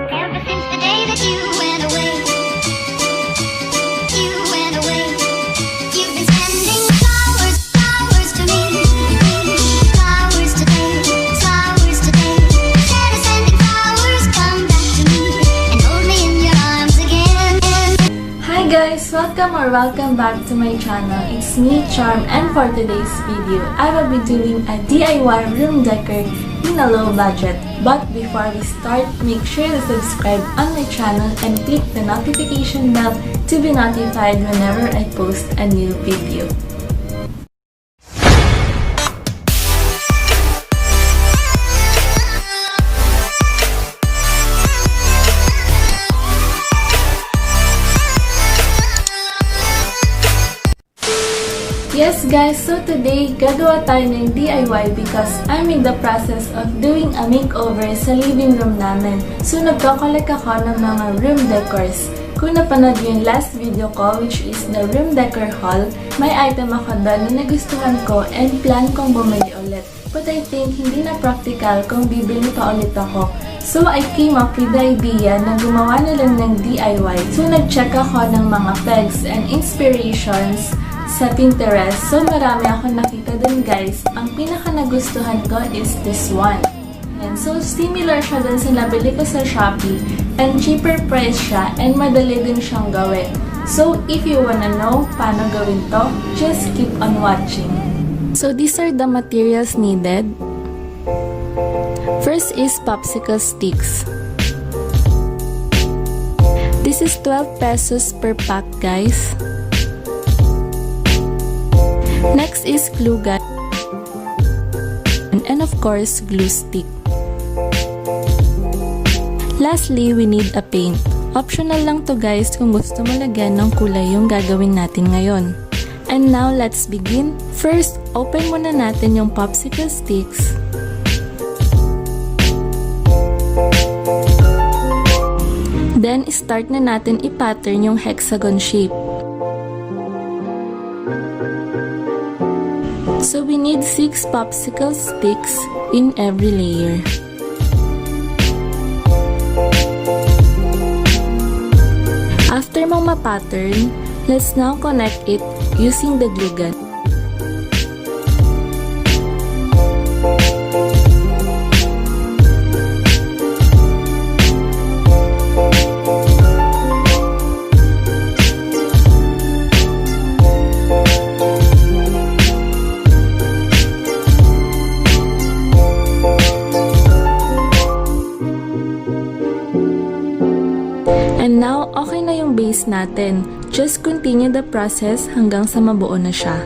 Ever since the day that you went away, you went away. You've been sending flowers, flowers to me, flowers today, flowers today. Instead of sending flowers, come back to me and hold me in your arms again. Hi guys! Welcome back to my channel. It's me, Charm, and for today's video, I will be doing a DIY room decor in a low budget. But before we start, make sure to subscribe on my channel and click the notification bell to be notified whenever I post a new video. Yes guys, so today gagawa tayo ng DIY because I'm in the process of doing a makeover sa living room namin. So nagkakolek ako ng mga room decors. Kung napanood yung last video ko, which is the room decor haul, may item ako doon na nagustuhan ko and plan kong bumili ulit. But I think hindi na practical kung bibili pa ulit ako. So I came up with the idea na gumawa na lang ng DIY. So nag-check ako ng mga pegs and inspirations sa Pinterest. So, marami akong nakita dun guys. Ang pinaka nagustuhan ko is this one. And so, similar siya dun sa nabili ko sa Shopee. And cheaper price siya and madali din siyang gawin. So, if you wanna know paano gawin to, just keep on watching. So, these are the materials needed. First is popsicle sticks. This is 12 pesos per pack guys. Next is glue gun and of course glue stick. Lastly, we need a paint. Optional lang to guys kung gusto mo lagyan ng kulay yung gagawin natin ngayon. And now, let's begin. First, open muna natin yung popsicle sticks. Then, start na natin i-pattern yung hexagon shape. So we need 6 popsicle sticks in every layer. After mong ma-pattern, let's now connect it using the glue gun. And now, okay na yung base natin. Just continue the process hanggang sa mabuo na siya.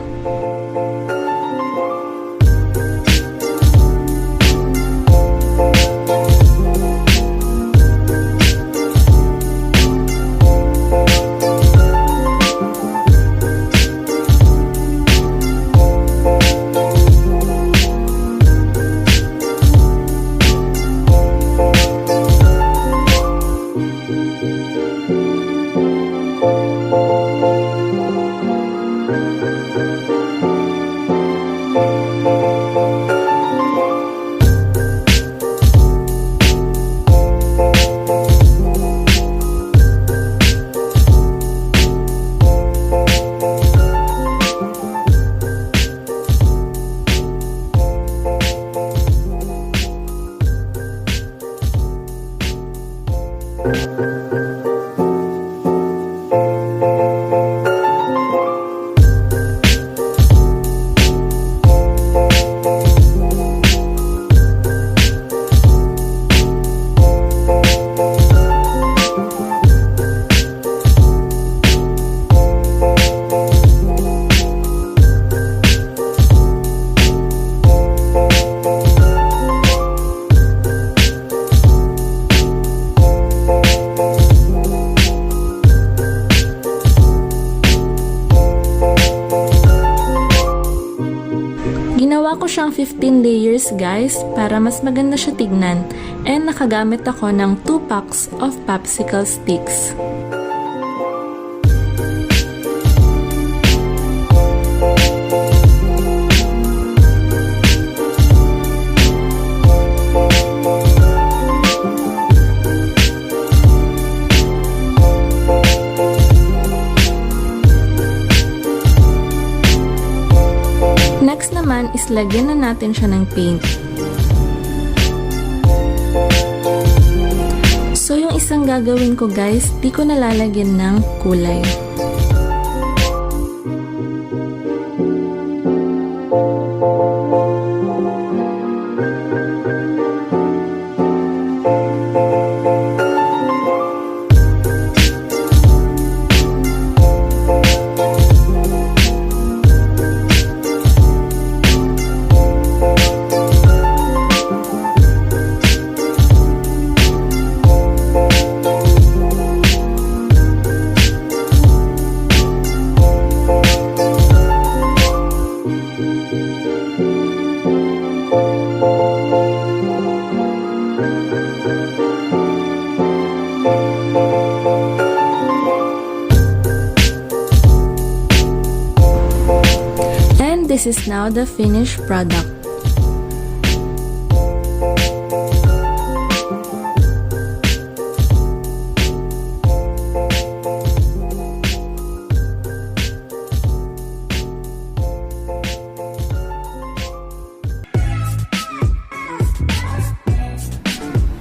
Ginawa ko siyang 15 layers guys para mas maganda siya tignan, and nakagamit ako ng 2 packs of popsicle sticks. guys, lagyan na natin siya ng paint. So yung isang gagawin ko guys, di ko nalalagyan ng kulay. This is now the finished product.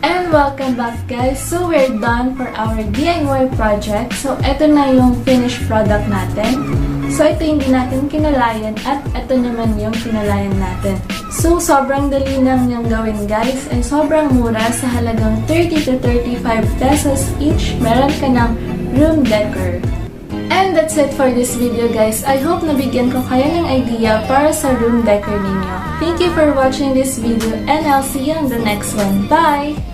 And welcome back guys! So we're done for our DIY project. So ito na yung finished product natin. So, ito yung hindi natin kinalayan at ito naman yung kinalayan natin. So, sobrang dali lang niyang gawin guys and sobrang mura sa halagang 30 to 35 pesos each. Meron ka ng room decor. And that's it for this video guys. I hope nabigyan ko kayo ng idea para sa room decor ninyo. Thank you for watching this video and I'll see you on the next one. Bye!